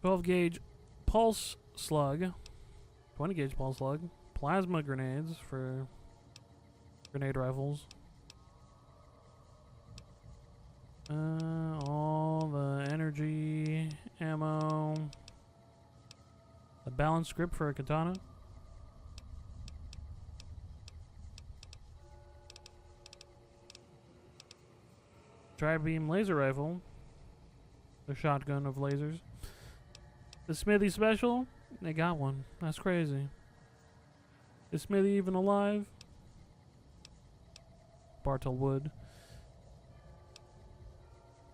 12 gauge pulse slug, 20 gauge pulse slug, plasma grenades for grenade rifles. All the energy ammo, a balanced grip for a katana. Tri-beam laser rifle, the shotgun of lasers. The Smithy special, they got one. That's crazy. Is Smithy even alive? Bartle Wood.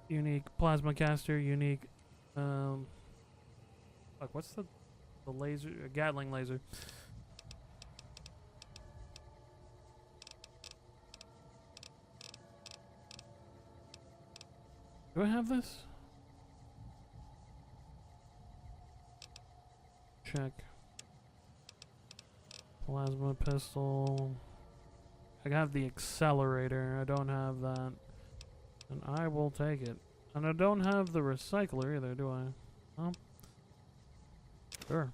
Unique plasma caster, unique fuck, what's the laser, Gatling laser. Do I have this? Check. Plasma pistol. I have the accelerator. I don't have that. And I will take it. And I don't have the recycler either, do I? Oh. Sure.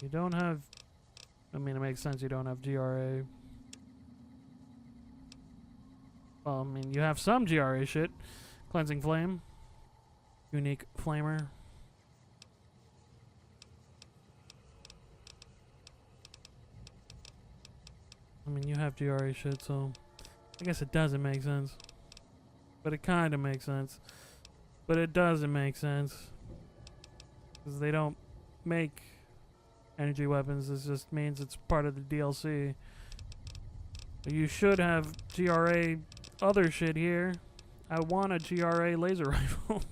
You don't have... I mean, it makes sense you don't have GRA. Well, I mean, you have some GRA shit. Cleansing Flame. Unique Flamer. I mean, you have GRA shit, so... I guess it doesn't make sense. But it kind of makes sense. But it doesn't make sense. Because they don't make energy weapons. This just means it's part of the DLC. You should have GRA other shit here. I want a GRA laser rifle.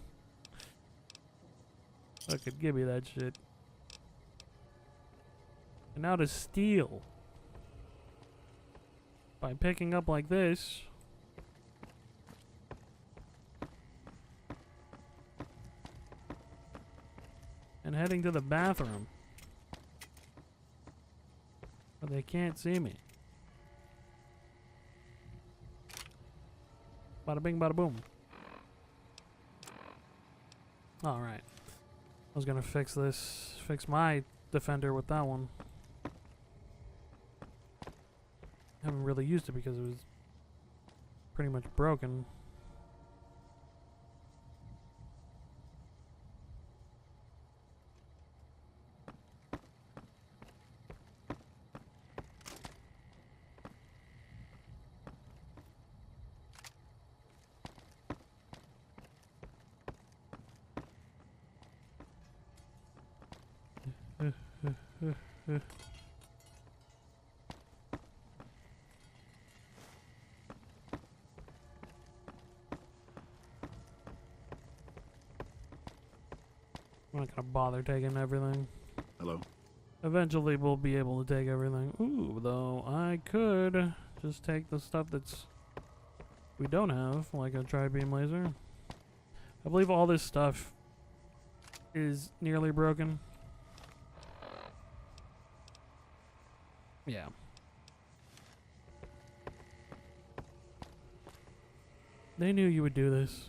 Fucking give me that shit. And now to steal. By picking up like this. And heading to the bathroom. But they can't see me. Bada bing, bada boom. Alright. I was gonna fix my defender with that one. Haven't really used it because it was pretty much broken. I'm not gonna bother taking everything. Hello? Eventually we'll be able to take everything. Ooh, though, I could just take the stuff that's we don't have, like a tri-beam laser. I believe all this stuff is nearly broken. Yeah. They knew you would do this.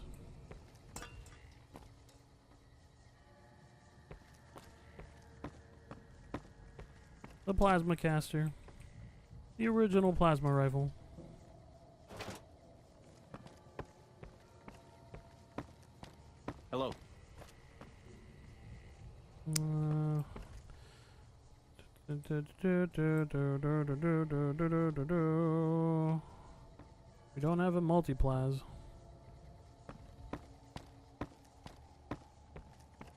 The plasma caster. The original plasma rifle. Hello. We don't have a multiplas.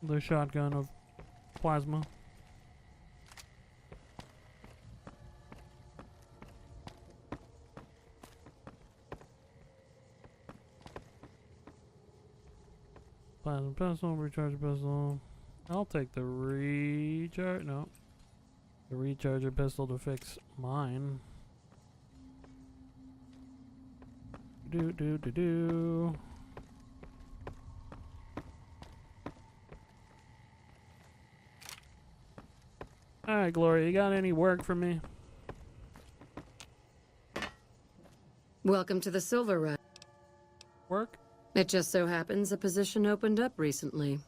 The shotgun of plasma. Plasma pistol, recharge pistol. I'll take the recharge. No. The recharger pistol to fix mine. Do. Alright, Gloria, you got any work for me? Welcome to the Silver Rush. Work? It just so happens a position opened up recently.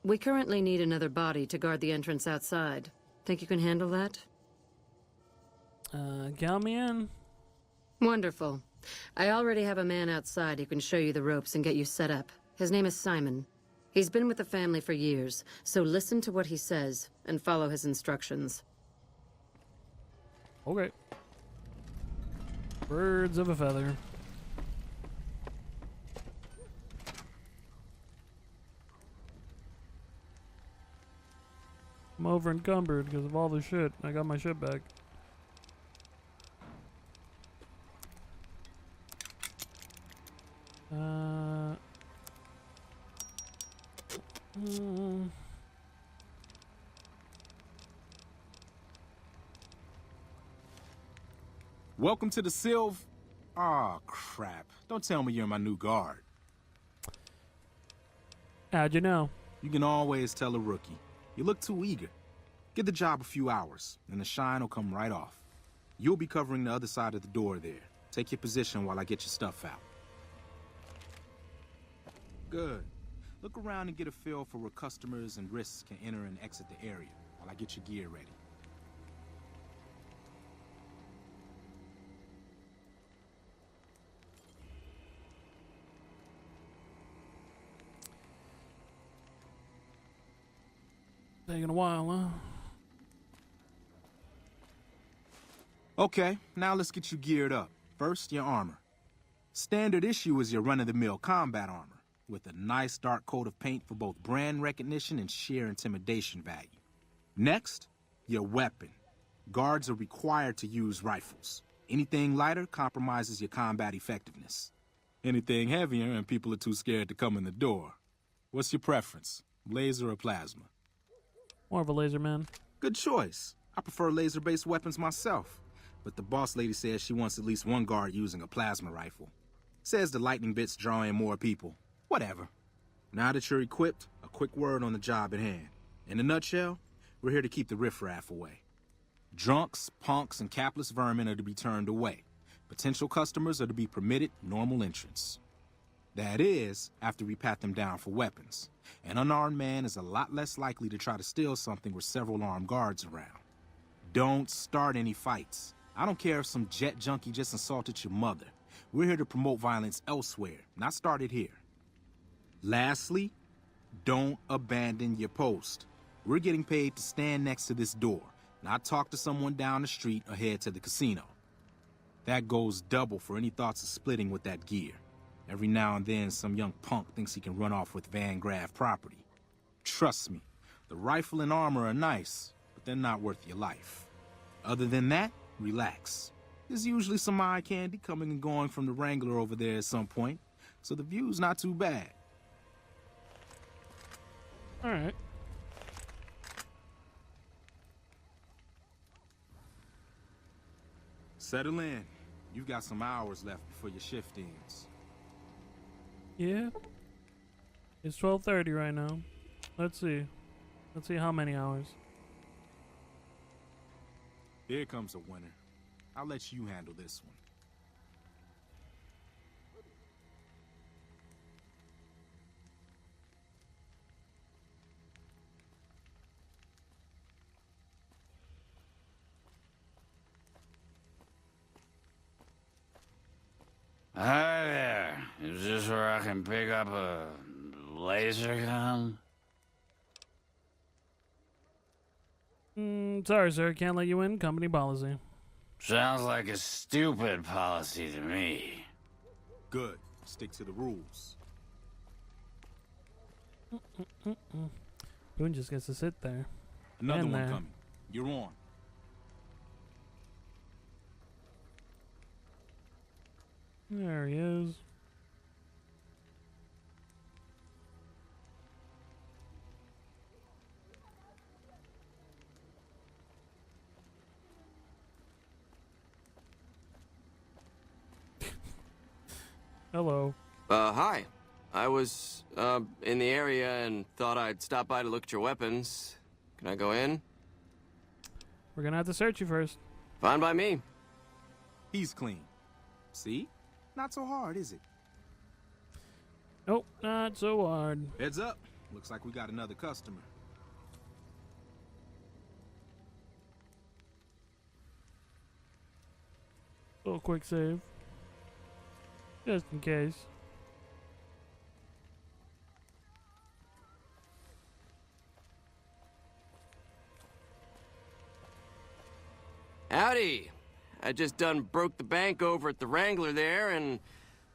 We currently need another body to guard the entrance outside. Think you can handle that? Count me in. Wonderful. I already have a man outside who can show you the ropes and get you set up. His name is Simon. He's been with the family for years, so listen to what he says and follow his instructions. Okay. Birds of a feather. I'm over encumbered because of all the shit. I got my shit back. Welcome to the Sylv... Aw, crap. Don't tell me you're my new guard. How'd you know? You can always tell a rookie. You look too eager. Give the job a few hours, and the shine will come right off. You'll be covering the other side of the door there. Take your position while I get your stuff out. Good. Look around and get a feel for where customers and risks can enter and exit the area while I get your gear ready. Taking a while, huh? Okay, now let's get you geared up. First, your armor. Standard issue is your run-of-the-mill combat armor, with a nice dark coat of paint for both brand recognition and sheer intimidation value. Next, your weapon. Guards are required to use rifles. Anything lighter compromises your combat effectiveness. Anything heavier and people are too scared to come in the door. What's your preference, laser or plasma? More of a laser man. Good choice. I prefer laser-based weapons myself, but the boss lady says she wants at least one guard using a plasma rifle. Says the lightning bits draw in more people. Whatever. Now that you're equipped, a quick word on the job at hand. In a nutshell, we're here to keep the riffraff away. Drunks, punks, and capless vermin are to be turned away. Potential customers are to be permitted normal entrance. That is, after we pat them down for weapons. An unarmed man is a lot less likely to try to steal something with several armed guards around. Don't start any fights. I don't care if some jet junkie just insulted your mother. We're here to promote violence elsewhere, not start it here. Lastly, don't abandon your post. We're getting paid to stand next to this door, not talk to someone down the street or head to the casino. That goes double for any thoughts of splitting with that gear. Every now and then, some young punk thinks he can run off with Van Graff property. Trust me, the rifle and armor are nice, but they're not worth your life. Other than that, relax. There's usually some eye candy coming and going from the Wrangler over there at some point, so the view's not too bad. All right. Settle in. You've got some hours left before your shift ends. Yeah. It's 12:30 right now. Let's see. Let's see how many hours. Here comes a winner. I'll let you handle this one. Hi there. Is this where I can pick up a laser gun? Sorry, sir. Can't let you in. Company policy. Sounds like a stupid policy to me. Good. Stick to the rules. Boone just gets to sit there. Another And one there. coming. You're on. There he is. Hello. Hi. I was, in the area and thought I'd stop by to look at your weapons. Can I go in? We're gonna have to search you first. Fine by me. He's clean. See? Not so hard, is it? Nope, not so hard. Heads up. Looks like we got another customer. Little quick save. Just in case. Howdy. I just done broke the bank over at the Wrangler there and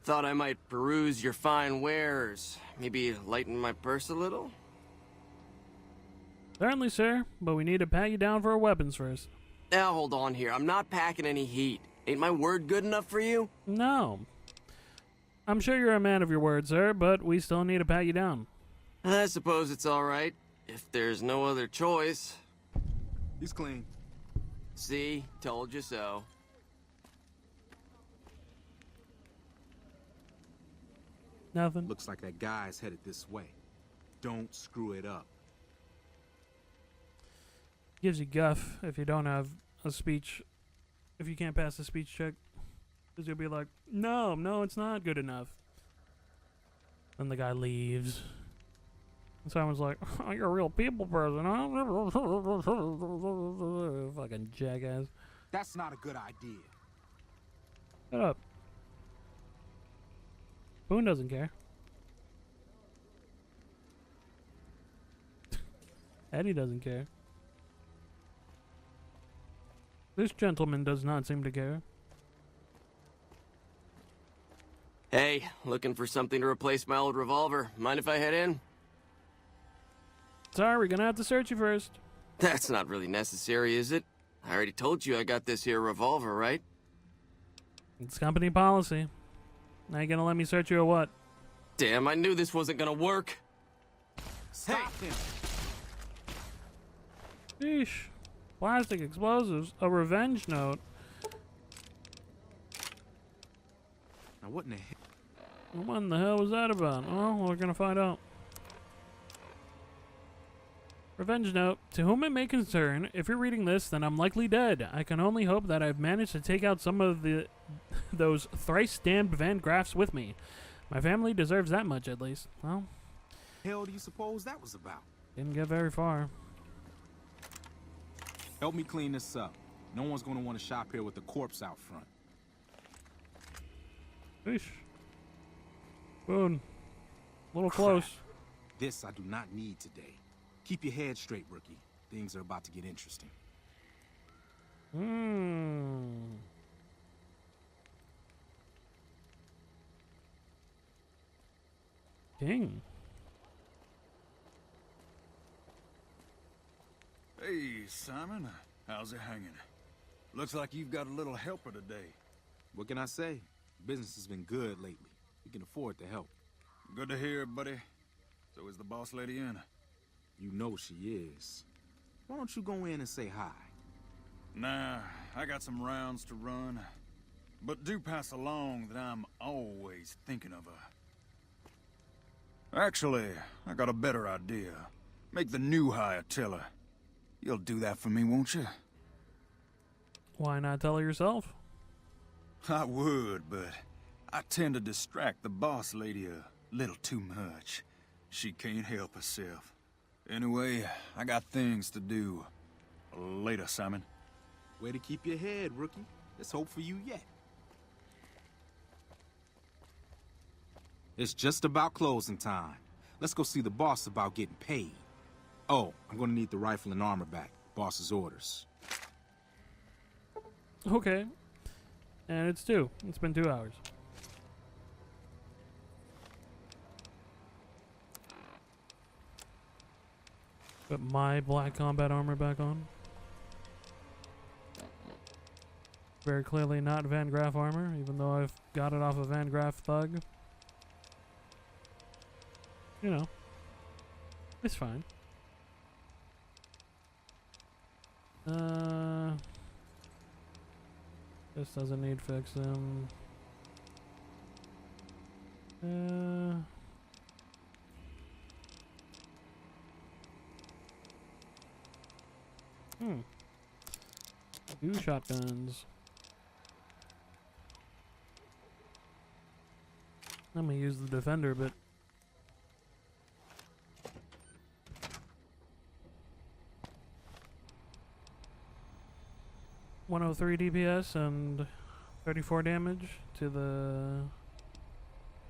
thought I might peruse your fine wares. Maybe lighten my purse a little? Certainly, sir, but we need to pat you down for our weapons first. Now hold on here. I'm not packing any heat. Ain't my word good enough for you? No. I'm sure you're a man of your word, sir, but we still need to pat you down. I suppose it's all right. If there's no other choice. He's clean. See? Told you so. Nothing. Looks like that guy's headed this way. Don't screw it up. Gives you guff if you don't have a speech. If you can't pass the speech check. Because you'll be like, no, it's not good enough. Then the guy leaves. And someone's like, oh, you're a real people person, huh? Fucking jackass. That's not a good idea. Shut up. Boone doesn't care. Eddie doesn't care. This gentleman does not seem to care. Hey, looking for something to replace my old revolver. Mind if I head in? Sorry, we're gonna have to search you first. That's not really necessary, is it? I already told you I got this here revolver, right? It's company policy. Now you gonna let me search you or what? Damn, I knew this wasn't gonna work. Stop him. Sheesh. Plastic explosives. A revenge note. Now what in the hell? What in the hell was that about? Oh, well, we're gonna find out. Revenge note. To whom it may concern, if you're reading this, then I'm likely dead. I can only hope that I've managed to take out some of those thrice-damned Van Graffs with me. My family deserves that much, at least. Well, Hell do you suppose that was about? didn't get very far. Help me clean this up. No one's gonna want to shop here with a corpse out front. Sheesh. Boone. A little close. This I do not need today. Keep your head straight, rookie. Things are about to get interesting. King. Hey, Simon. How's it hanging? Looks like you've got a little helper today. What can I say? Business has been good lately. We can afford to help. Good to hear, buddy. So is the boss lady in? You know she is. Why don't you go in and say hi? Nah, I got some rounds to run. But do pass along that I'm always thinking of her. Actually, I got a better idea. Make the new hire tell her. You'll do that for me, won't you? Why not tell her yourself? I would, but I tend to distract the boss lady a little too much. She can't help herself. Anyway, I got things to do. Later, Simon. Way to keep your head, rookie. There's hope for you yet. It's just about closing time. Let's go see the boss about getting paid. Oh, I'm gonna need the rifle and armor back. Boss's orders. Okay. And it's 2. It's been 2 hours. Put my black combat armor back on. Very clearly not Van Graff armor, even though I've got it off a Van Graff thug. You know. It's fine. This doesn't need fixing. Two shotguns. I'm gonna use the defender, but 103 DPS and 34 damage to the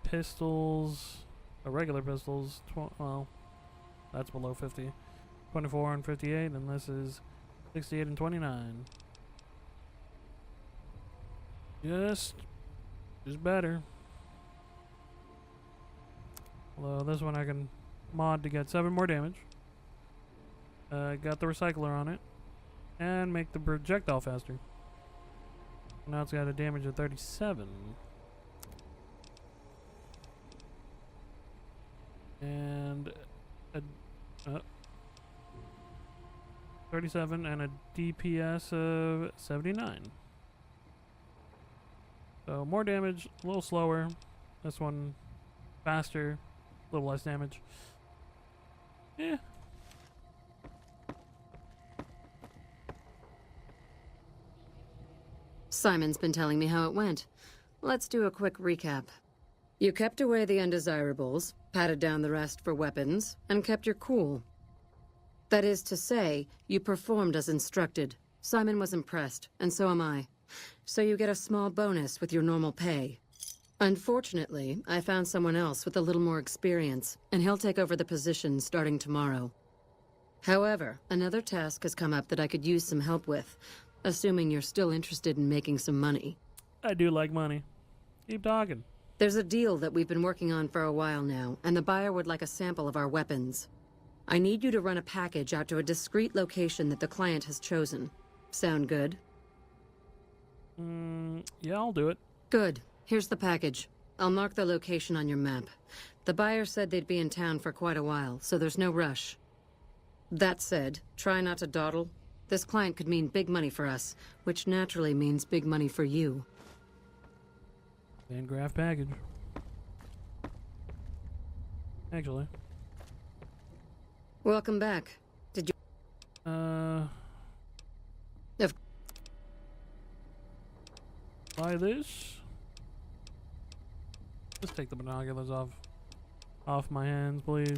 pistols, regular pistols. Well, that's below 50. 24 and 58, and this is 68 and 29. Just better. Although this one I can mod to get 7 more damage. Got the recycler on it. And make the projectile faster. Now it's got a damage of 37. And a 37 and a DPS of 79. So more damage, a little slower. This one faster, a little less damage. Yeah. Simon's been telling me how it went. Let's do a quick recap. You kept away the undesirables, patted down the rest for weapons, and kept your cool. That is to say, you performed as instructed. Simon was impressed, and so am I. So you get a small bonus with your normal pay. Unfortunately, I found someone else with a little more experience, and he'll take over the position starting tomorrow. However, another task has come up that I could use some help with, assuming you're still interested in making some money. I do like money. Keep talking. There's a deal that we've been working on for a while now, and the buyer would like a sample of our weapons. I need you to run a package out to a discreet location that the client has chosen. Sound good? Yeah, I'll do it. Good. Here's the package. I'll mark the location on your map. The buyer said they'd be in town for quite a while, so there's no rush. That said, try not to dawdle. This client could mean big money for us, which naturally means big money for you. Van Graff package. Actually. Welcome back. Did you... Of... Buy this. Just take the binoculars off my hands, please.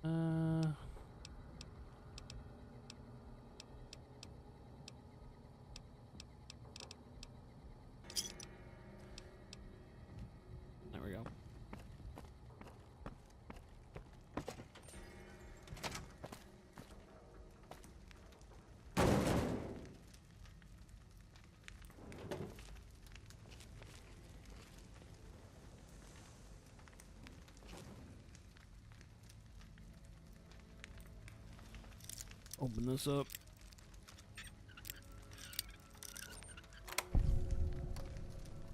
There we go. Open this up.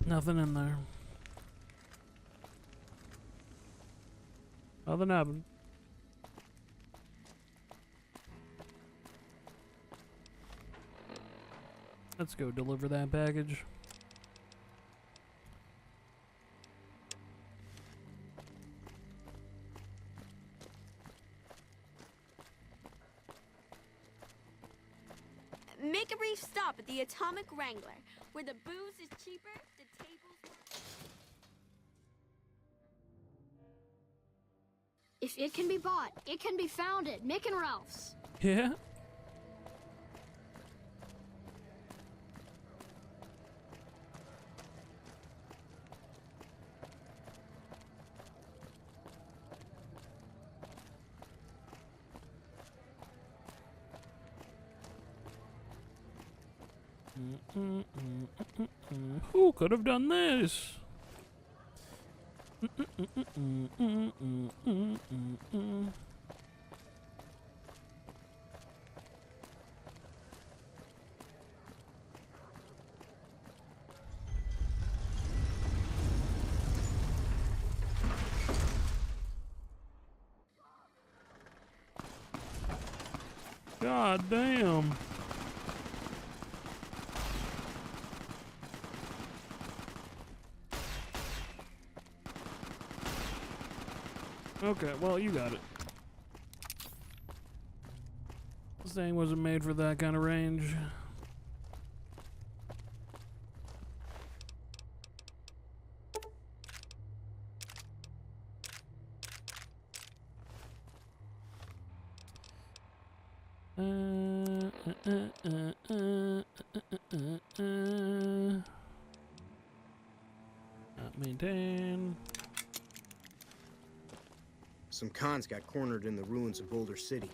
Nothing in there. Nothing happened. Let's go deliver that package. Make a brief stop at the Atomic Wrangler, where the booze is cheaper, the tables... If it can be bought, it can be found at Mick and Ralph's. Yeah. Who could have done this? God damn. Okay, well, you got it. This thing wasn't made for that kind of range. Not maintain. Some cons got cornered in the ruins of Boulder City,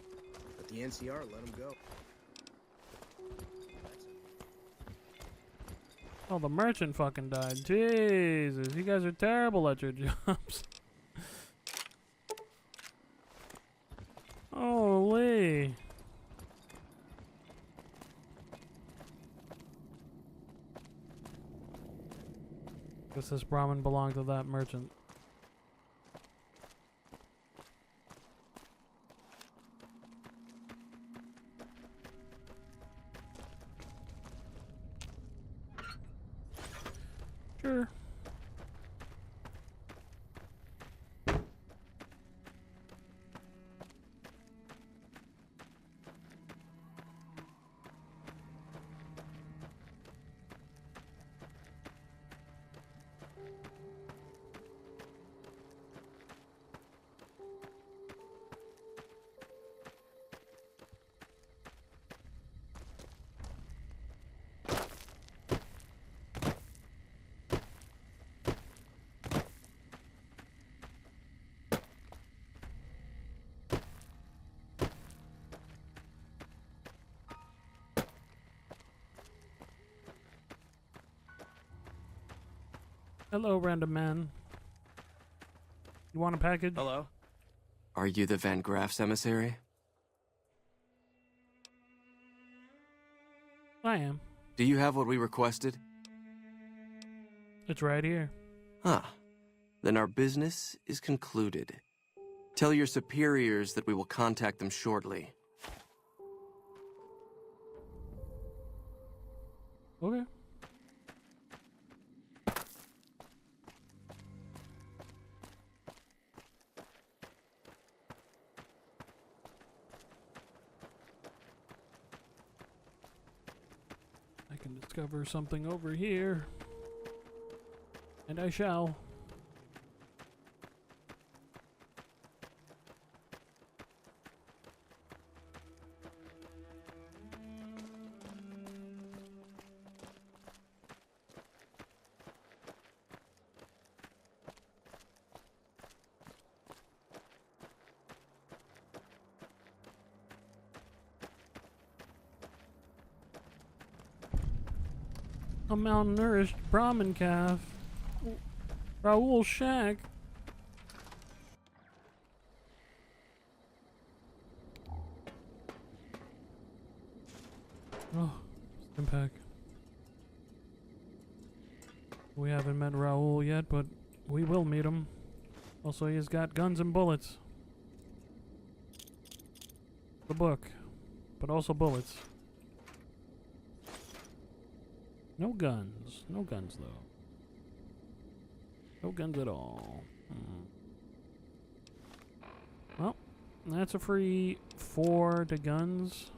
but the NCR let them go. Oh, the merchant fucking died. Jesus, you guys are terrible at your jobs. Holy. Guess this Brahmin belonged to that merchant. Sure. Hello, random man. You want a package? Hello? Are you the Van Graff's emissary? I am. Do you have what we requested? It's right here. Huh. Then our business is concluded. Tell your superiors that we will contact them shortly. Okay. I can discover something over here. And I shall. A malnourished Brahmin calf. Raoul Shack. Oh, Stimpack. We haven't met Raoul yet, but we will meet him. Also, he's got guns and bullets. The book, but also bullets. No guns. No guns, though. No guns at all. Well, that's a free 4 to guns.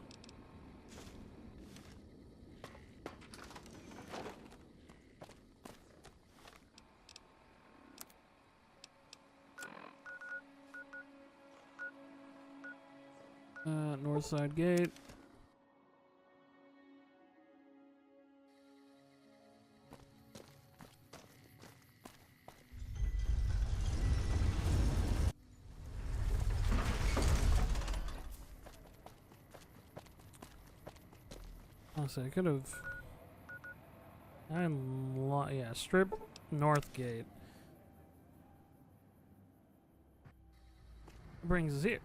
North side gate. Honestly, I could have. Yeah, strip north gate. Brings us here.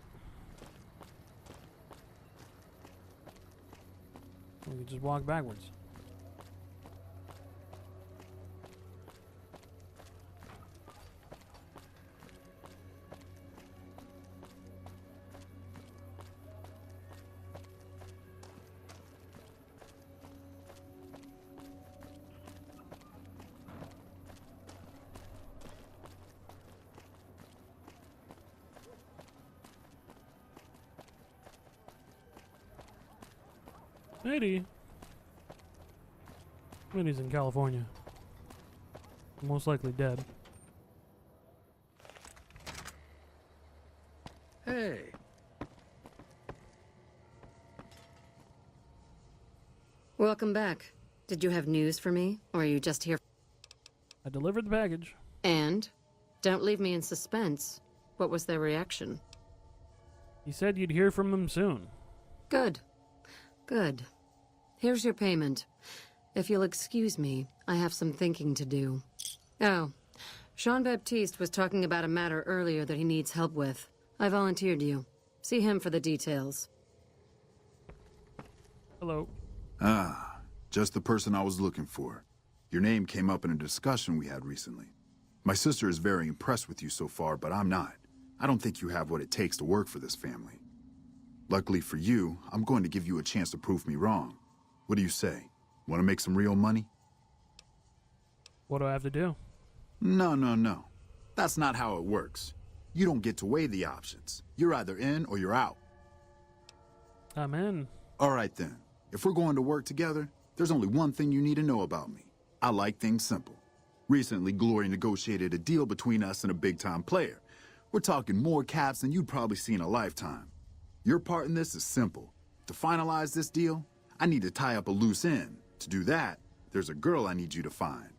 We can just walk backwards. Eddie. Eddie's in California. Most likely dead. Hey. Welcome back. Did you have news for me, or are you just here? I delivered the package. And? Don't leave me in suspense. What was their reaction? You said you'd hear from them soon. Good. Good. Here's your payment. If you'll excuse me, I have some thinking to do. Oh, Jean-Baptiste was talking about a matter earlier that he needs help with. I volunteered you. See him for the details. Hello. Ah, just the person I was looking for. Your name came up in a discussion we had recently. My sister is very impressed with you so far, but I'm not. I don't think you have what it takes to work for this family. Luckily for you, I'm going to give you a chance to prove me wrong. What do you say? Want to make some real money? What do I have to do? No. That's not how it works. You don't get to weigh the options. You're either in or you're out. I'm in. All right then. If we're going to work together, there's only one thing you need to know about me. I like things simple. Recently, Glory negotiated a deal between us and a big-time player. We're talking more caps than you'd probably see in a lifetime. Your part in this is simple. To finalize this deal, I need to tie up a loose end. To do that, there's a girl I need you to find.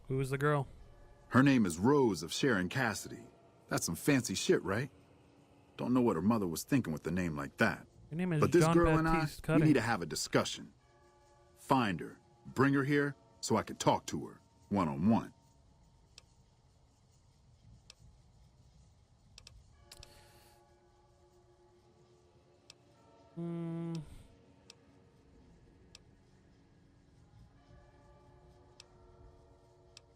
Who is the girl? Her name is Rose of Sharon Cassidy. That's some fancy shit, right? Don't know what her mother was thinking with a name like that. Her name is But this girl and I, Jean-Baptiste we Cutting. need to have a discussion. Find her, bring her here, so I can talk to her, one-on-one.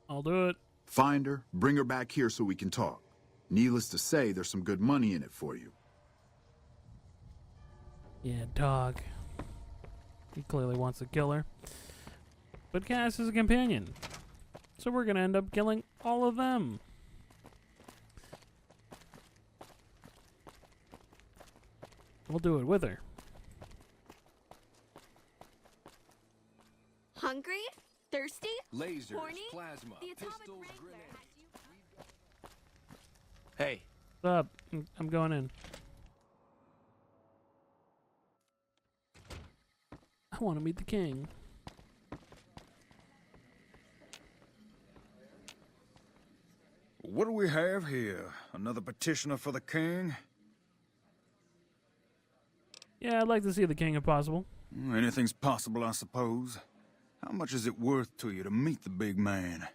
I'll do it. Find her, bring her back here so we can talk. Needless to say, there's some good money in it for you. Yeah, dog. He clearly wants to kill her. But Cass is a companion. So we're gonna end up killing all of them. We'll do it with her. Hungry? Thirsty? Lasers, Horny? plasma, The Atomic pistols, Wrangler grenades. has you. Hey, What's up? I'm going in. I want to meet the king. What do we have here? Another petitioner for the king? Yeah, I'd like to see the king if possible. Anything's possible, I suppose. How much is it worth to you to meet the big man?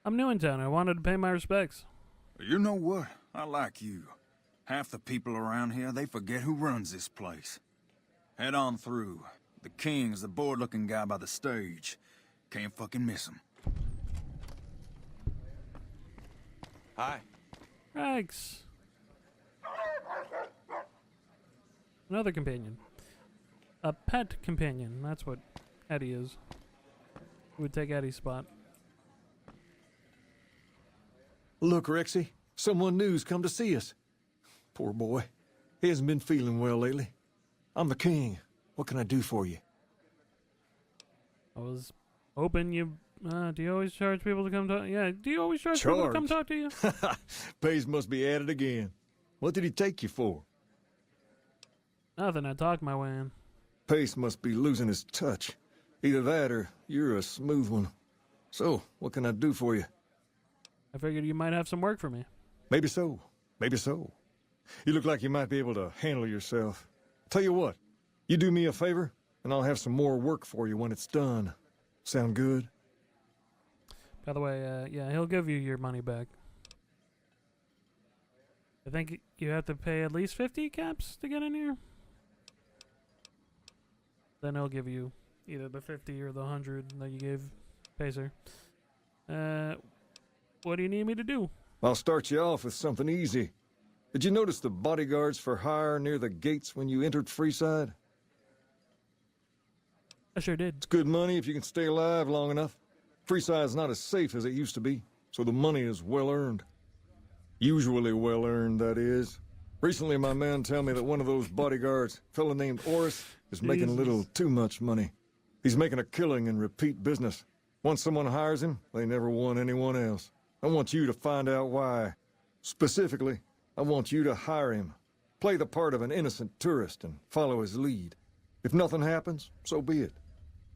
I'm new in town. I wanted to pay my respects. You know what? I like you. Half the people around here, they forget who runs this place. Head on through. The king's the bored-looking guy by the stage. Can't fucking miss him. hi. Rex. Another companion. A pet companion. That's what Eddie is. Who would take Eddie's spot? Look, Rexy, someone new's come to see us. Poor boy. He hasn't been feeling well lately. I'm the king. What can I do for you? I was hoping you... do you always charge people to come talk? Yeah, do you always charge people to come talk to you? Pays must be at it again. What did he take you for? Nothing. I talk my way in. Pace must be losing his touch. Either that or you're a smooth one. So, what can I do for you? I figured you might have some work for me. Maybe so. Maybe so. You look like you might be able to handle yourself. Tell you what, you do me a favor, and I'll have some more work for you when it's done. Sound good? By the way, yeah, he'll give you your money back. I think you have to pay at least 50 caps to get in here. Then he'll give you either the 50 or the 100 that you gave Pacer. What do you need me to do? I'll start you off with something easy. Did you notice the bodyguards for hire near the gates when you entered Freeside? I sure did. It's good money if you can stay alive long enough. Freeside's not as safe as it used to be, so the money is well earned. Usually well earned, that is. Recently, my man told me that one of those bodyguards, a fella named Oris, is making a little too much money. He's making a killing in repeat business. Once someone hires him, they never want anyone else. I want you to find out why. Specifically, I want you to hire him. Play the part of an innocent tourist and follow his lead. If nothing happens, so be it.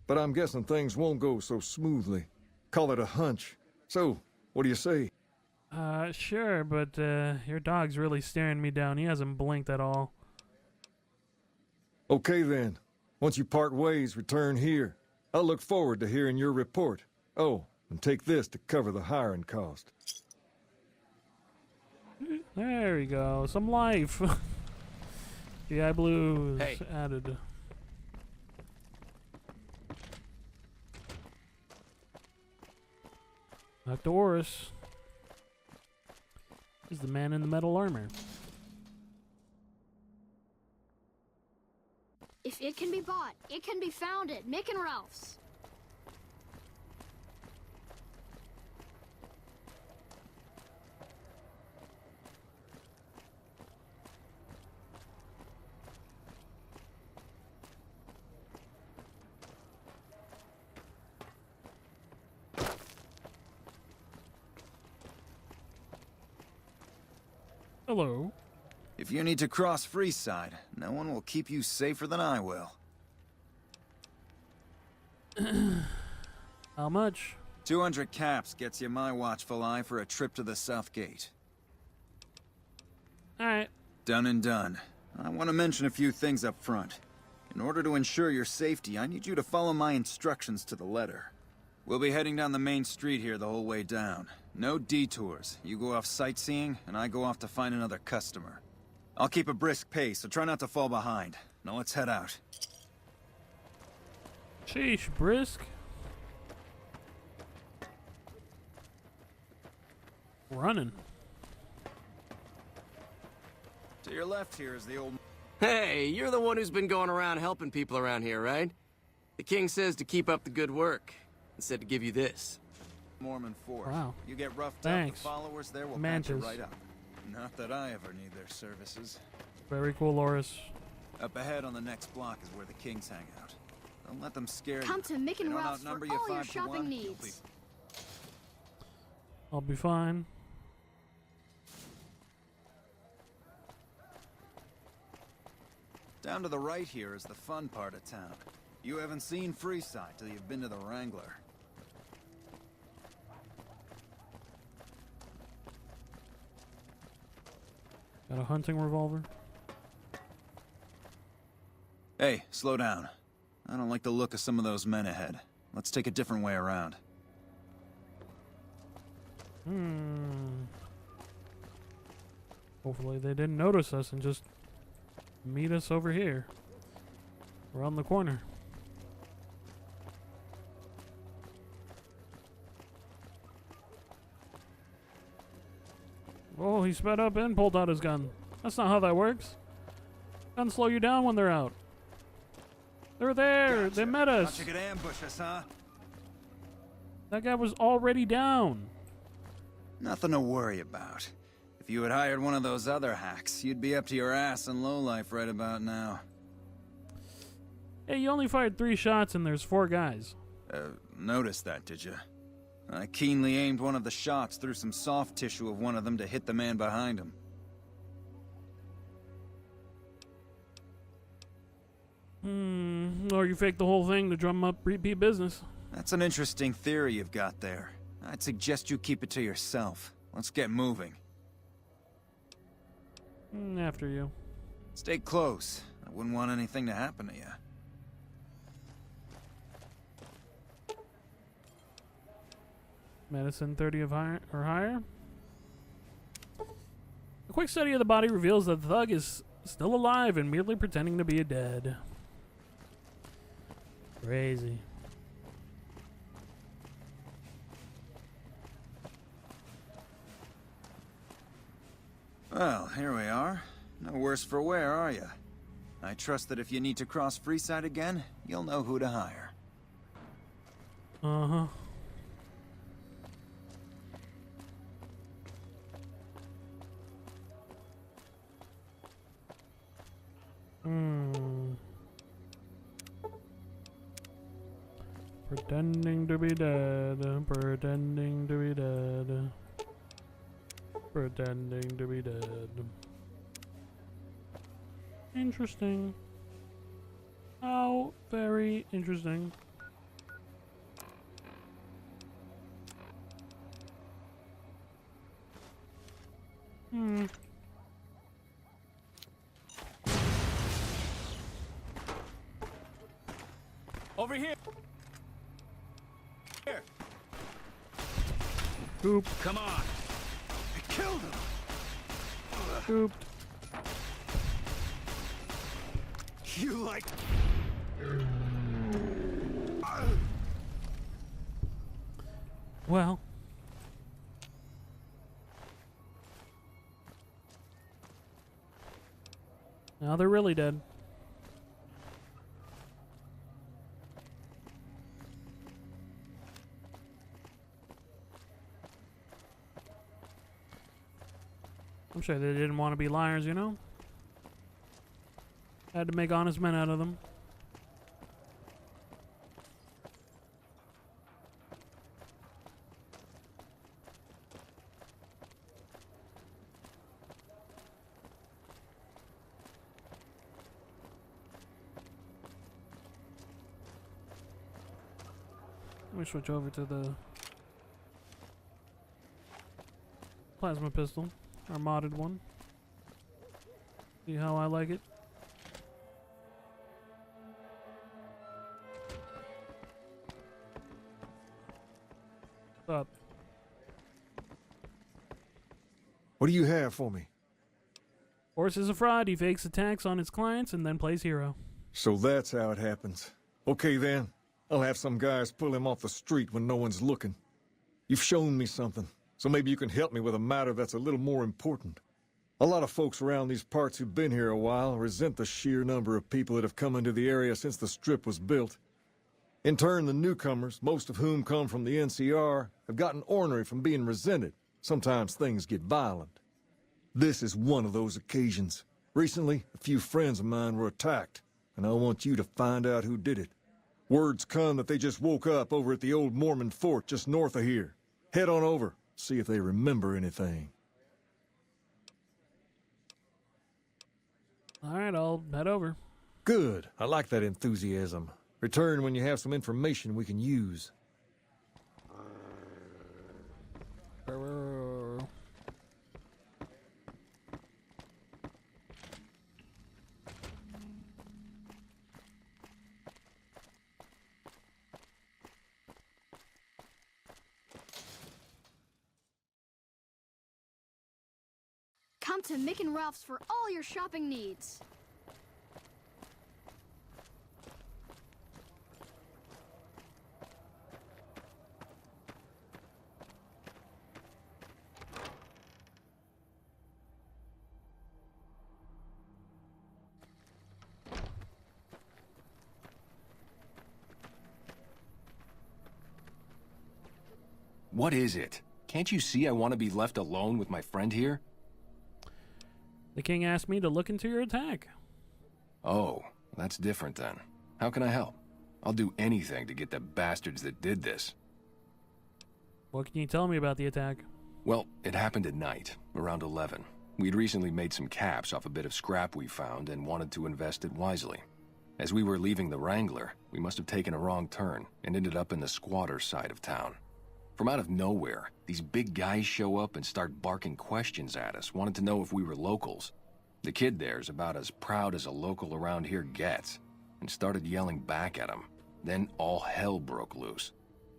But I'm guessing things won't go so smoothly. Call it a hunch. So, what do you say? Sure, but your dog's really staring me down. He hasn't blinked at all. Okay then. Once you part ways, return here. I'll look forward to hearing your report. Oh, and take this to cover the hiring cost. There we go. Some life. GI Blues Hey. added. Dr. Oris is the man in the metal armor. If it can be bought, it can be found at Mick and Ralph's. Hello. If you need to cross Freeside, no one will keep you safer than I will. How much? 200 caps gets you my watchful eye for a trip to the South Gate. Alright. Done and done. I want to mention a few things up front. In order to ensure your safety, I need you to follow my instructions to the letter. We'll be heading down the main street here the whole way down. No detours. You go off sightseeing, and I go off to find another customer. I'll keep a brisk pace, so try not to fall behind. Now let's head out. Sheesh, brisk. Running. To your left here is the old... Hey, you're the one who's been going around helping people around here, right? The king says to keep up the good work, and said to give you this. Mormon Fort. Wow. You get roughed Thanks. up, the followers there will patch Mantis. you right up. Not that I ever need their services. Very cool, Loris. Up ahead on the next block is where the kings hang out. Don't let them scare you. Come to Mick They and don't Ralph's for outnumber you all your 5 to shopping 1, you'll needs. I'll be fine. Down to the right here is the fun part of town. You haven't seen Freeside till you've been to the Wrangler. Got a hunting revolver. Hey, slow down. I don't like the look of some of those men ahead. Let's take a different way around. Hopefully they didn't notice us and just meet us over here. Around the corner. Oh, he sped up and pulled out his gun. That's not how that works. Guns slow you down when they're out. They're there. Gotcha. They met us. Thought you could ambush us, huh? That guy was already down. Nothing to worry about. If you had hired one of those other hacks, you'd be up to your ass in lowlife right about now. Hey, you only fired 3 shots and there's 4 guys. Noticed that, did you? I keenly aimed one of the shots through some soft tissue of one of them to hit the man behind him. Or you faked the whole thing to drum up repeat business. That's an interesting theory you've got there. I'd suggest you keep it to yourself. Let's get moving. After you. Stay close. I wouldn't want anything to happen to you. Medicine 30 or higher. A quick study of the body reveals that the thug is still alive and merely pretending to be dead. Crazy. Well, here we are. No worse for wear, are you? I trust that if you need to cross Freeside again, you'll know who to hire. Uh-huh. Pretending to be dead, pretending to be dead, pretending to be dead. Interesting. How very interesting. Over here! Here! Coop. Come on! I killed him! Cooped. You like... Well. Now they're really dead. I'm sure they didn't want to be liars, you know? Had to make honest men out of them. Let me switch over to the plasma pistol, our modded one. See how I like it? What's up? What do you have for me? Horse is a fraud. He fakes attacks on his clients and then plays hero. So that's how it happens. Okay then. I'll have some guys pull him off the street when no one's looking. You've shown me something, so maybe you can help me with a matter that's a little more important. A lot of folks around these parts who've been here a while resent the sheer number of people that have come into the area since the Strip was built. In turn, the newcomers, most of whom come from the NCR, have gotten ornery from being resented. Sometimes things get violent. This is one of those occasions. Recently, a few friends of mine were attacked, and I want you to find out who did it. Word's come that they just woke up over at the old Mormon fort just north of here. Head on over, see if they remember anything. Alright, I'll head over. Good. I like that enthusiasm. Return when you have some information we can use. Come to Mick and Ralph's for all your shopping needs. What is it? Can't you see I want to be left alone with my friend here? The king asked me to look into your attack. Oh, that's different then. How can I help? I'll do anything to get the bastards that did this. What can you tell me about the attack? Well, it happened at night, around 11. We'd recently made some caps off a bit of scrap we found and wanted to invest it wisely. As we were leaving the Wrangler, we must have taken a wrong turn and ended up in the squatter side of town. From out of nowhere, these big guys show up and start barking questions at us, wanted to know if we were locals. The kid there's about as proud as a local around here gets, and started yelling back at him. Then all hell broke loose.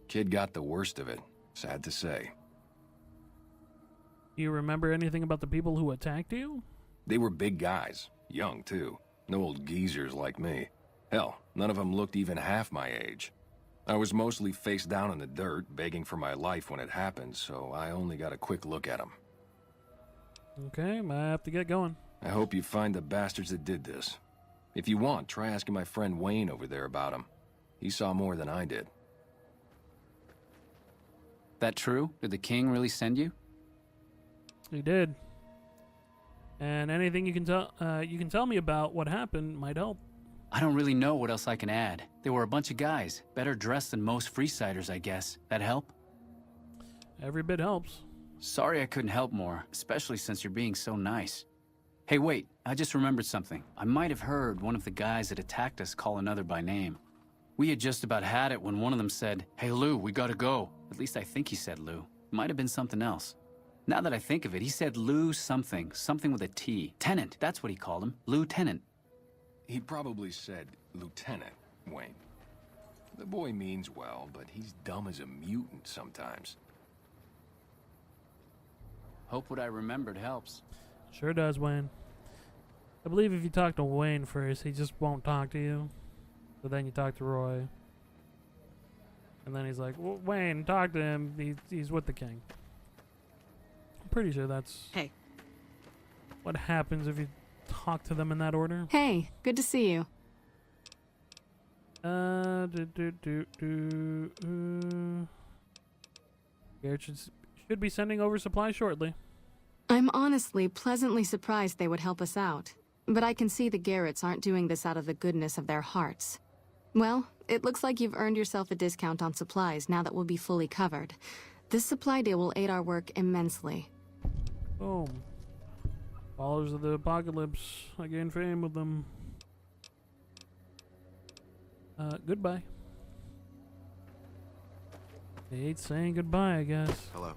Kid got the worst of it, sad to say. Do you remember anything about the people who attacked you? They were big guys, young too, no old geezers like me. Hell, none of them looked even half my age. I was mostly face down in the dirt, begging for my life when it happened, so I only got a quick look at them. Okay, I have to get going. I hope you find the bastards that did this. If you want, try asking my friend Wayne over there about him. He saw more than I did. That true? Did the king really send you? He did. And anything you can tell me about what happened might help. I don't really know what else I can add. They were a bunch of guys, better dressed than most Freesiders, I guess. That help? Every bit helps. Sorry I couldn't help more, especially since you're being so nice. Hey, wait, I just remembered something. I might have heard one of the guys that attacked us call another by name. We had just about had it when one of them said, "Hey, Lou, we gotta go." At least I think he said Lou. Might have been something else. Now that I think of it, he said Lou something. Something with a T. Tennant, that's what he called him. Lieutenant. He probably said Lieutenant, Wayne. The boy means well, but he's dumb as a mutant sometimes. Hope what I remembered helps. Sure does, Wayne. I believe if you talk to Wayne first, he just won't talk to you. But then you talk to Roy. And then he's like, well, Wayne, talk to him. He's with the king. I'm pretty sure that's what happens if you talk to them in that order. Hey, good to see you. Garrett should be sending over supplies shortly. I'm honestly pleasantly surprised they would help us out. But I can see the Garretts aren't doing this out of the goodness of their hearts. Well, it looks like you've earned yourself a discount on supplies now that we'll be fully covered. This supply deal will aid our work immensely. Boom. Followers of the apocalypse. I gain fame with them. Goodbye. They hate saying goodbye, I guess. Hello.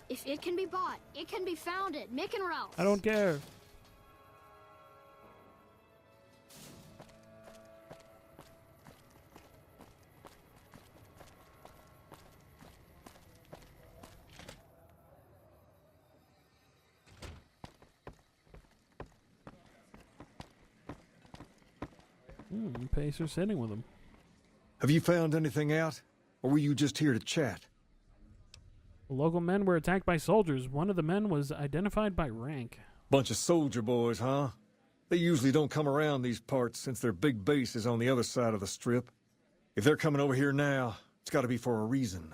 If it can be bought, it can be found at Mick and Ralph's. I don't care. Pacer's sitting with him. Have you found anything out? Or were you just here to chat? The local men were attacked by soldiers. One of the men was identified by rank. Bunch of soldier boys, huh? They usually don't come around these parts since their big base is on the other side of the strip. If they're coming over here now, it's gotta be for a reason.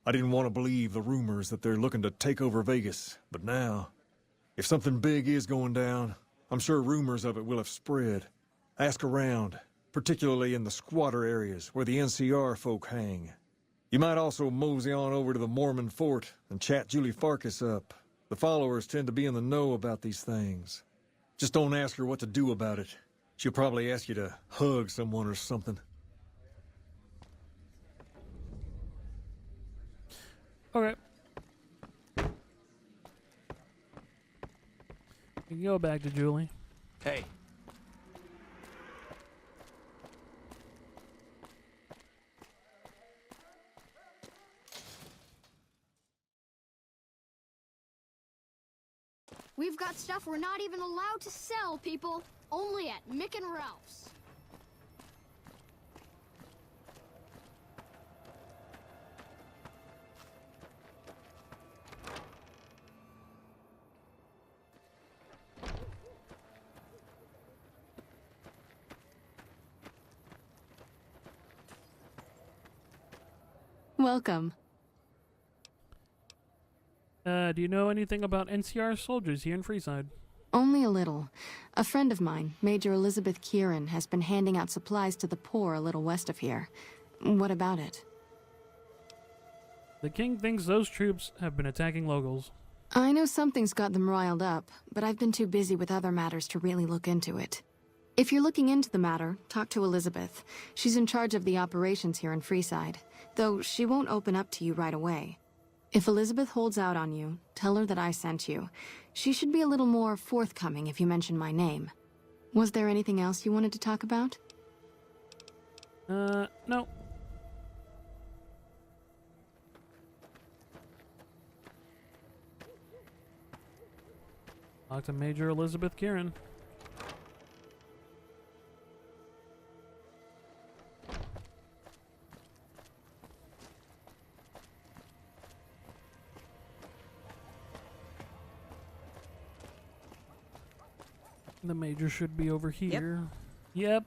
I didn't want to believe the rumors that they're looking to take over Vegas, but now, if something big is going down, I'm sure rumors of it will have spread. Ask around, particularly in the squatter areas where the NCR folk hang. You might also mosey on over to the Mormon fort and chat Julie Farkas up. The followers tend to be in the know about these things. Just don't ask her what to do about it. She'll probably ask you to hug someone or something. Okay. We can go back to Julie. Hey. We've got stuff we're not even allowed to sell, people. Only at Mick and Ralph's. Welcome. Do you know anything about NCR soldiers here in Freeside? Only a little. A friend of mine, Major Elizabeth Kieran, has been handing out supplies to the poor a little west of here. What about it? The king thinks those troops have been attacking locals. I know something's got them riled up, but I've been too busy with other matters to really look into it. If you're looking into the matter, talk to Elizabeth. She's in charge of the operations here in Freeside, though she won't open up to you right away. If Elizabeth holds out on you, tell her that I sent you. She should be a little more forthcoming if you mention my name. Was there anything else you wanted to talk about? No. Talk to Major Elizabeth Kieran. The major should be over here. Yep.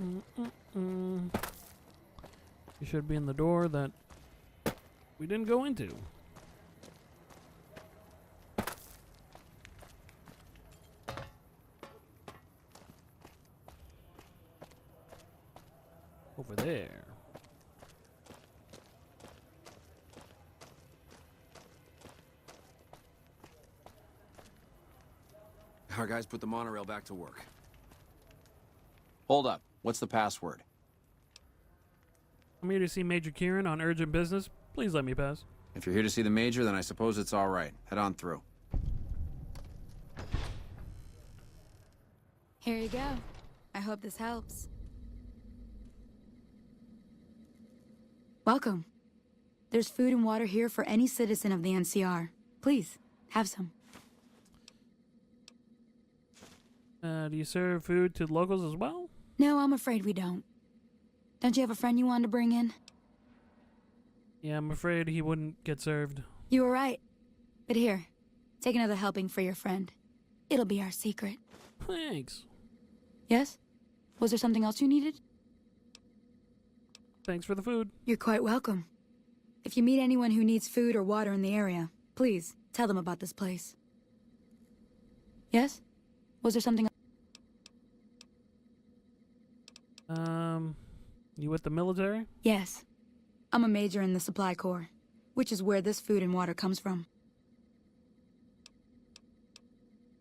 You should be in the door that we didn't go into. Over there. Our guys put the monorail back to work. Hold up. What's the password? I'm here to see Major Kieran on urgent business. Please let me pass. If you're here to see the Major, then I suppose it's all right. Head on through. Here you go. I hope this helps. Welcome. There's food and water here for any citizen of the NCR. Please, have some. Do you serve food to locals as well? No, I'm afraid we don't. Don't you have a friend you wanted to bring in? Yeah, I'm afraid he wouldn't get served. You were right. But here, take another helping for your friend. It'll be our secret. Thanks. Yes? Was there something else you needed? Thanks for the food. You're quite welcome. If you meet anyone who needs food or water in the area, please tell them about this place. Yes? Was there something? You with the military? Yes. I'm a major in the Supply Corps, which is where this food and water comes from.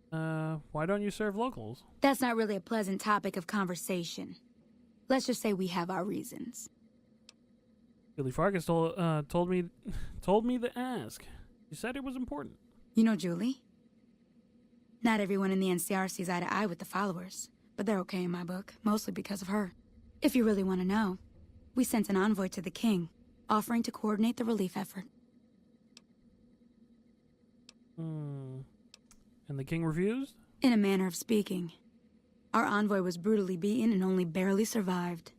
Why don't you serve locals? That's not really a pleasant topic of conversation. Let's just say we have our reasons. Julie Farkas told me to ask. She said it was important. You know Julie? Not everyone in the NCR sees eye to eye with the followers, but they're okay in my book, mostly because of her. If you really want to know, we sent an envoy to the king, offering to coordinate the relief effort. And the king refused? In a manner of speaking. Our envoy was brutally beaten and only barely survived.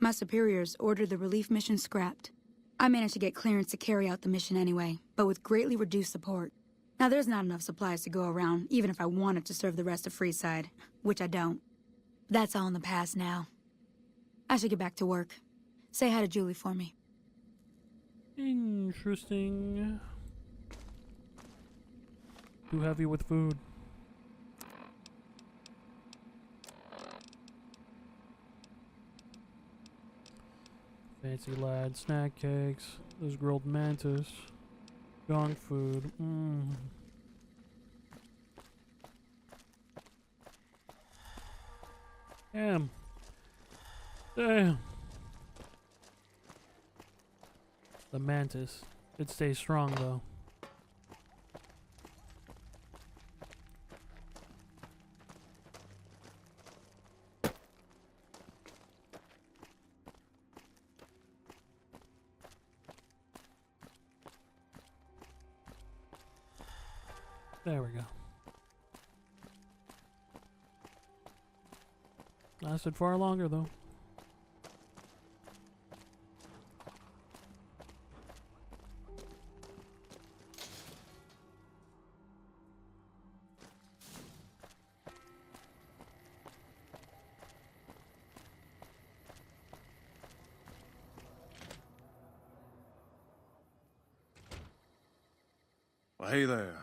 My superiors ordered the relief mission scrapped. I managed to get clearance to carry out the mission anyway, but with greatly reduced support. Now there's not enough supplies to go around, even if I wanted to serve the rest of Freeside, which I don't. That's all in the past now. I should get back to work. Say hi to Julie for me. Interesting. Too heavy with food. Fancy lad, snack cakes, there's grilled mantis, junk food. Damn. Damn. The mantis. It stays strong though. There we go. Lasted far longer though. Well, hey there.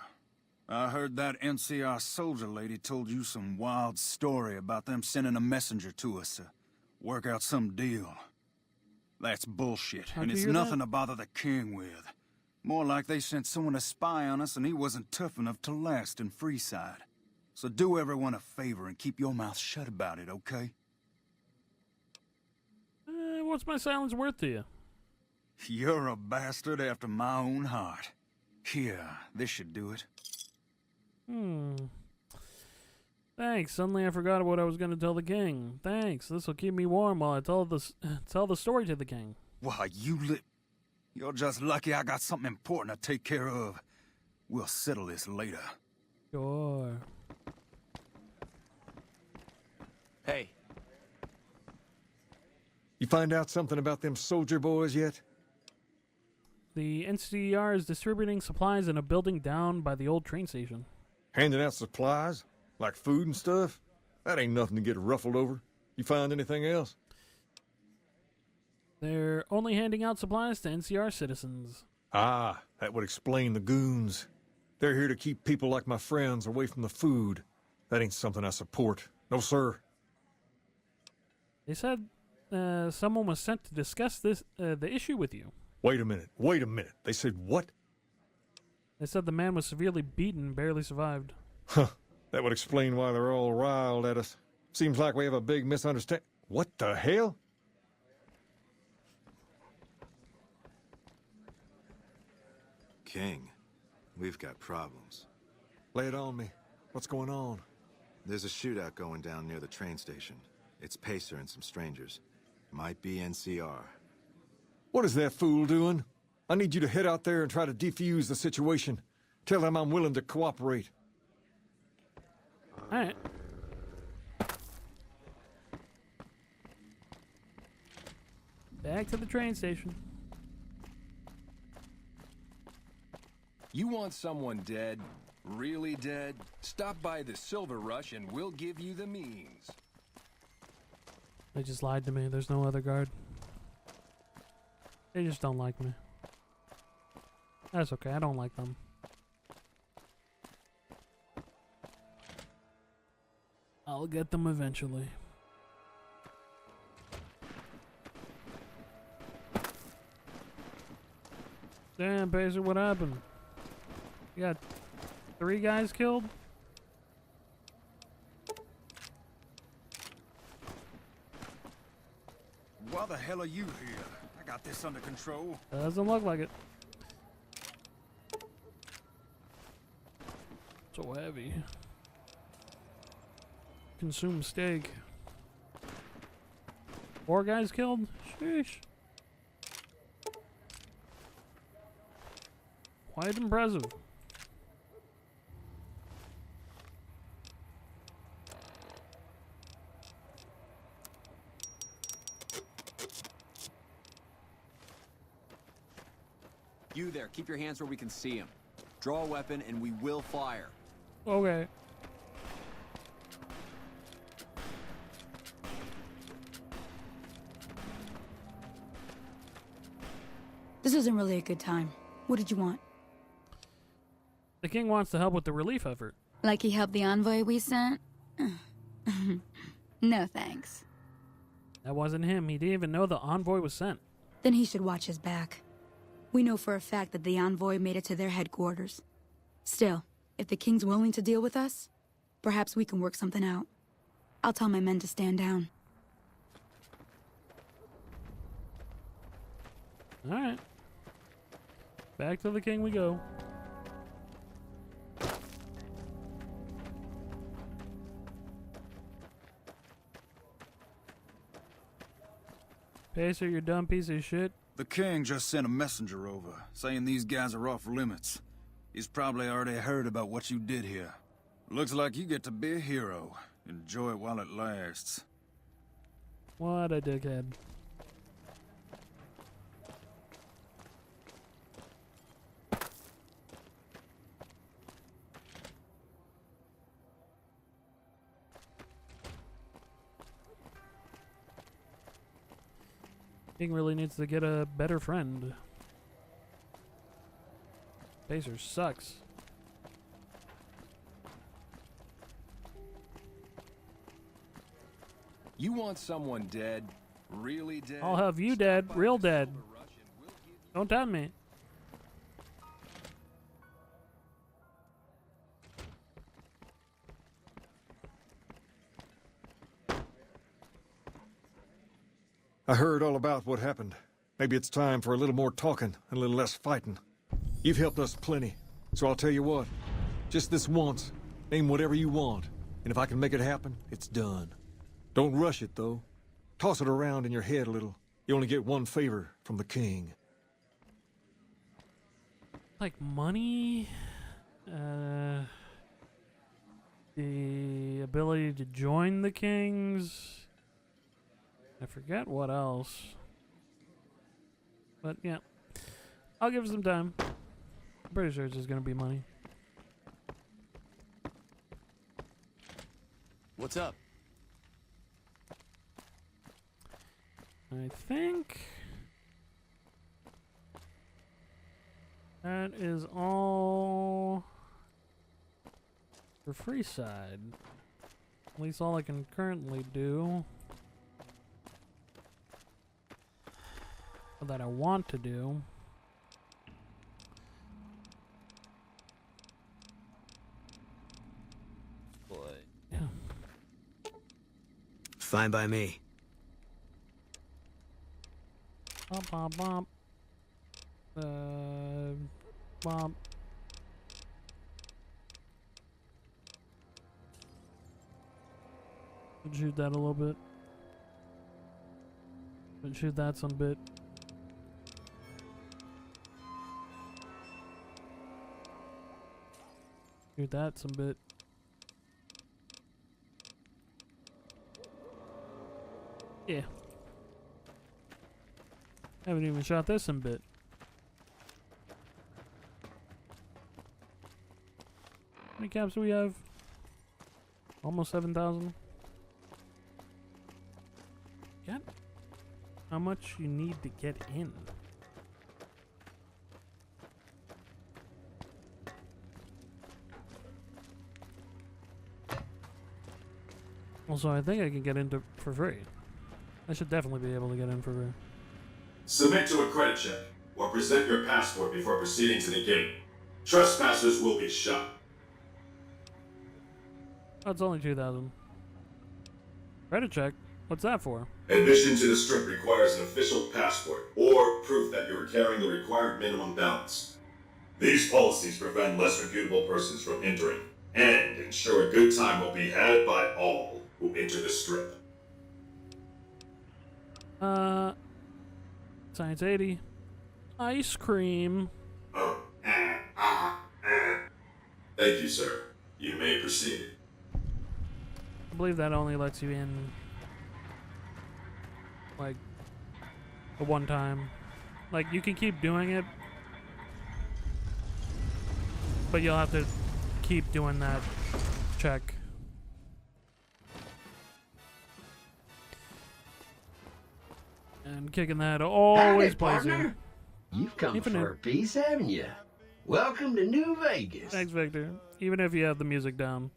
I heard that NCR soldier lady told you some wild story about them sending a messenger to us to work out some deal. That's bullshit, and it's nothing to bother the king with. More like they sent someone to spy on us and he wasn't tough enough to last in Freeside. So do everyone a favor and keep your mouth shut about it, okay? What's my silence worth to you? You're a bastard after my own heart. Here, this should do it. Thanks. Suddenly I forgot what I was going to tell the king. Thanks. This will keep me warm while I tell the story to the king. Why, you're just lucky I got something important to take care of. We'll settle this later. Sure. Hey. You find out something about them soldier boys yet? The NCR is distributing supplies in a building down by the old train station. Handing out supplies? Like food and stuff? That ain't nothing to get ruffled over. You find anything else? They're only handing out supplies to NCR citizens. Ah, that would explain the goons. They're here to keep people like my friends away from the food. That ain't something I support. No, sir. They said someone was sent to discuss the issue with you. Wait a minute. Wait a minute. They said what? They said the man was severely beaten and barely survived. Huh. That would explain why they're all riled at us. Seems like we have a big misunderstanding. What the hell? King, we've got problems. Lay it on me. What's going on? There's a shootout going down near the train station. It's Pacer and some strangers. Might be NCR. What is that fool doing? I need you to head out there and try to defuse the situation. Tell them I'm willing to cooperate. All right. Back to the train station. You want someone dead? Really dead? Stop by the Silver Rush and we'll give you the means. They just lied to me. There's no other guard. They just don't like me. That's okay. I don't like them. I'll get them eventually. Damn, Pacer, what happened? You got 3 guys killed? Why the hell are you here? I got this under control. Doesn't look like it. So heavy. Consume steak. 4 guys killed? Sheesh. Quite impressive. You there, keep your hands where we can see him. Draw a weapon and we will fire. Okay. This isn't really a good time. What did you want? The king wants to help with the relief effort. Like he helped the envoy we sent? No thanks. That wasn't him. He didn't even know the envoy was sent. Then he should watch his back. We know for a fact that the envoy made it to their headquarters. Still, if the king's willing to deal with us, perhaps we can work something out. I'll tell my men to stand down. Alright. Back to the king we go. Pacer, you dumb piece of shit. The king just sent a messenger over, saying these guys are off limits. He's probably already heard about what you did here. Looks like you get to be a hero. Enjoy it while it lasts. What a dickhead. King really needs to get a better friend. Pacer sucks. You want someone dead? Really dead? I'll have you dead, real dead. Don't tempt me. I heard all about what happened. Maybe it's time for a little more talking and a little less fighting. You've helped us plenty, so I'll tell you what. Just this once, name whatever you want, and if I can make it happen, it's done. Don't rush it, though. Toss it around in your head a little. You only get one favor from the king. Like money? The ability to join the kings? I forget what else. But yeah, I'll give it some time. I'm pretty sure it's just gonna be money. What's up? I think that is all for Freeside. At least all I can currently do. Or that I want to do. Yeah. Fine by me. Bump, bump, bump. Bump. Shoot that a little bit. But shoot that some bit. Shoot that some bit. Yeah. Haven't even shot this some bit. How many caps do we have? Almost 7,000. Get how much you need to get in. Also, I think I can get into for free. I should definitely be able to get in for free. Submit to a credit check or present your passport before proceeding to the gate. Trespassers will be shot. That's only 2,000. Credit check? What's that for? Admission to the strip requires an official passport or proof that you are carrying the required minimum balance. These policies prevent less reputable persons from entering and ensure a good time will be had by all who enter the strip. Science 80. Ice cream. Thank you, sir. You may proceed. I believe that only lets you in like a one time. Like you can keep doing it, but you'll have to keep doing that check. And kicking that always plays you. You've come Even for a piece, haven't you? Welcome to New Vegas. Thanks, Victor. Even if you have the music down.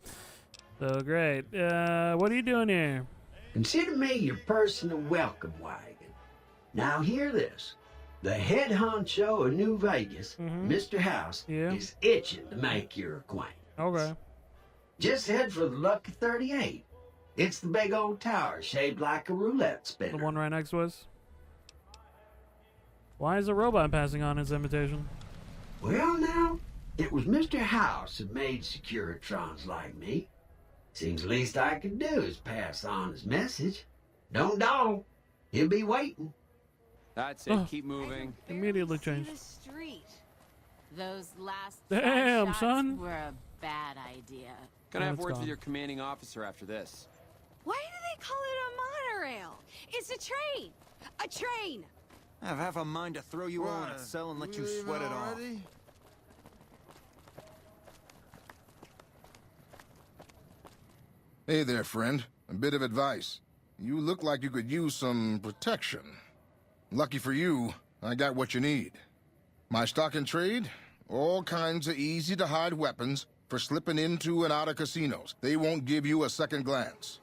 So great. What are you doing here? Consider me your personal welcome wagon. Now hear this. The head honcho of New Vegas, Mr. House, is itching to make your acquaintance. Okay. Just head for the Lucky 38. It's the big old tower shaped like a roulette spinner. The one right next to us? Why is a robot passing on his invitation? Well, now, it was Mr. House who made Securitrons like me. Seems the least I could do is pass on his message. Don't dawdle. He'll be waiting. That's it. Keep moving. Immediately changed. Street. Those last Damn, shots son. were a bad idea. Gonna have It's words gone. with your commanding officer after this. Why do they call it a monorail? It's a train. A train. I have half a mind to throw you all in a cell and let you sweat it off. Hey there, friend. A bit of advice. You look like you could use some protection. Lucky for you, I got what you need. My stock and trade? All kinds of easy-to-hide weapons for slipping into and out of casinos. They won't give you a second glance.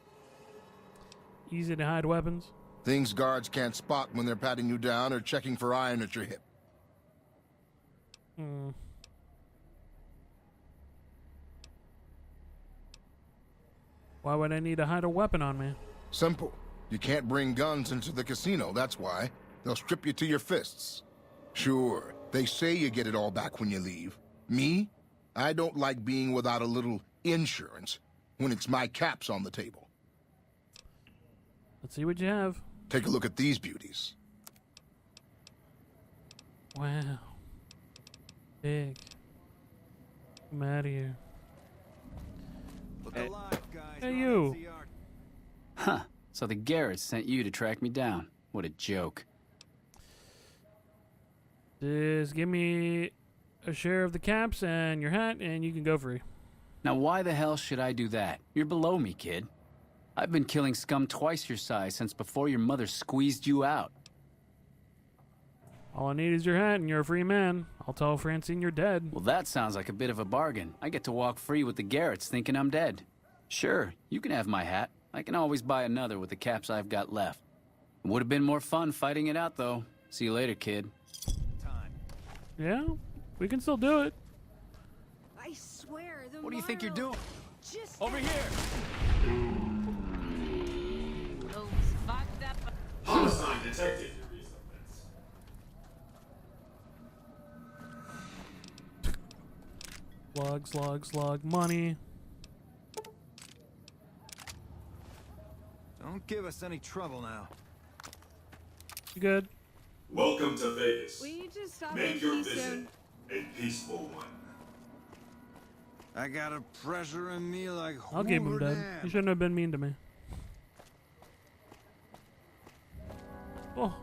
Easy to hide weapons? Things guards can't spot when they're patting you down or checking for iron at your hip. Why would I need to hide a weapon on me? Simple. You can't bring guns into the casino, that's why. They'll strip you to your fists. Sure, they say you get it all back when you leave. Me? I don't like being without a little insurance when it's my caps on the table. Let's see what you have. Take a look at these beauties. Wow. Big. I'm out of here. Hey, you. Huh. So the Garretts sent you to track me down. What a joke. Just give me a share of the caps and your hat, and you can go free. Now, why the hell should I do that? You're below me, kid. I've been killing scum twice your size since before your mother squeezed you out. All I need is your hat and you're a free man. I'll tell Francine you're dead. Well, that sounds like a bit of a bargain. I get to walk free with the Garretts thinking I'm dead. Sure, you can have my hat. I can always buy another with the caps I've got left. It would have been more fun fighting it out, though. See you later, kid. Yeah, we can still do it. I swear, the What do you think you're doing? Just over here. Those fucked up. Homicide detected. Slug, money. Don't give us any trouble now. You good? Welcome to Vegas. Will you just stop Make being your too visit soon? a peaceful one. I got a pressure in me like I'll keep him Hoover dead. Dam. You shouldn't have been mean to me. Oh.